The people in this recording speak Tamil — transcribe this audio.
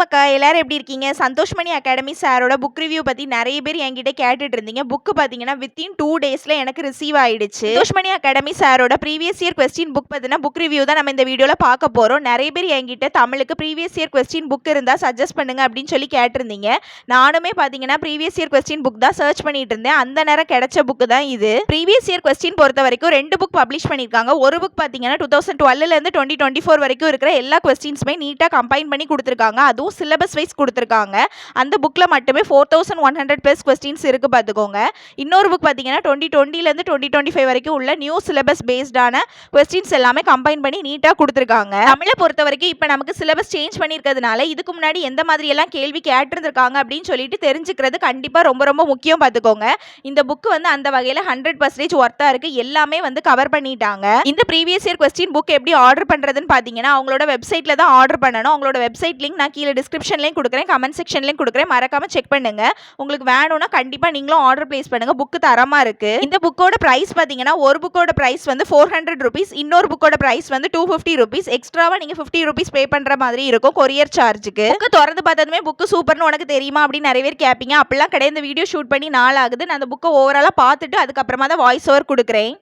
மக்கா எல்லாரும் எப்படி இருக்கீங்க? சந்தோஷ்மணி அகாடமி சாரோட புக் ரிவ்யூ பத்தி நிறைய பேர் என்கிட்ட கேட்டுட்டு இருந்தீங்க. புக் பாத்தீங்கன்னா வித்தின் 2 டேஸ்ல எனக்கு ரிசீவ் ஆயிடுச்சு. சந்தோஷ்மணி அகாடமி சாரோட ப்ரீவியஸ் இயர் கொஸ்டின் புக் பத்தின புக் ரிவ்யூ தான் நம்ம இந்த வீடியோல பார்க்க போறோம். நிறைய பேர் என்கிட்ட தமிழுக்கு ப்ரீவியஸ் இயர் கொஸ்டின் புக் இருந்தா சஜஸ்ட் பண்ணுங்க அப்படின்னு சொல்லி கேட்டிருந்தீங்க. நானுமே பாத்தீங்கன்னா ப்ரீவியஸ் இயர் கொஸ்டின் புக் தான் சர்ச் பண்ணிட்டு இருந்தேன். அந்த நேரம் கிடைச்ச புக் தான் இது. ப்ரீவியஸ் இயர் கொஸ்டின் பொறுத்த வரைக்கும் 2 புக் பப்ளிஷ் பண்ணிருக்காங்க. ஒரு புக் பாத்தீங்கன்னா 2012ல இருந்து 2024 வரைக்கும் இருக்கிற எல்லா கொஸ்டின்ஸுமே நீட்டா கம்பைன் பண்ணி கொடுத்துருக்காங்க. அதுவும் சிலபஸ் வைஸ் கொடுத்துருக்காங்க. அந்த புக்ல மட்டுமே 4100 பிளஸ் கொஸ்டின்ஸ் இருக்கு பார்த்துக்கோங்க. இன்னொரு புக் பார்த்தீங்கன்னா 2020லேருந்து 2025 வரைக்கும் உள்ள நியூ சிலபஸ் பேஸ்டான கொஸ்டின்ஸ் எல்லாமே கம்பைன் பண்ணி நீட்டாக கொடுத்துருக்காங்க. தமிழை பொறுத்த வரைக்கும் இப்போ நமக்கு சிலபஸ் சேஞ்ச் பண்ணியிருக்கிறதுனால இதுக்கு முன்னாடி எந்த மாதிரி எல்லாம் கேள்வி கேட்டிருந்திருக்காங்க அப்படின்னு சொல்லிட்டு தெரிஞ்சுக்கிறது கண்டிப்பாக ரொம்ப ரொம்ப முக்கியம் பார்த்துக்கோங்க. இந்த புக் வந்து அந்த வகையில் 100% ஒர்த்தாக இருக்கு. எல்லாமே வந்து கவர் பண்ணிட்டாங்க. இந்த ப்ரீவியஸ் இயர் கொஸ்டின் புக் எப்படி ஆர்டர் பண்ணுறதுன்னு பார்த்தீங்கன்னா அவங்களோட வெப்சைட்ல தான் ஆர்டர் பண்ணணும். அவங்களோட வெப்சைட் லிங்க் நான் கீழே டிஸ்கிரிப்ஷன்லையும் கொடுக்குறேன், கமெண்ட் செக்ஷன்லையும் கொடுக்குறேன். மறக்காம செக் பண்ணுங்க. உங்களுக்கு வேணும்னா கண்டிப்பாக நீங்களும் ஆர்டர் பிளேஸ் பண்ணுங்க. புக்கு தரமாக இருக்கு. இந்த புக்கோட பிரைஸ் பார்த்தீங்கன்னா ஒரு புக்கோட பிரைஸ் வந்து 400 rupees, இன்னொரு புக்கோட பிரைஸ் வந்து 250 rupees. எக்ஸ்ட்ராவா நீங்க 50 rupees பே பண்ற மாதிரி இருக்கும் கொரியர் சார்ஜுக்கு. புக்கு திறந்து பார்த்ததுமே புக்கு சூப்பர்னு உனக்கு தெரியுமா அப்படின்னு நிறைய பேர் கேட்பீங்க. அப்படிலாம் கிடையாது. இந்த வீடியோ ஷூட் பண்ணி நாள் ஆகுது. நான் அந்த புக்கை ஓவராலாக பார்த்துட்டு அதுக்கப்புறமா தான் வாய்ஸ் ஓவர் கொடுக்குறேன்.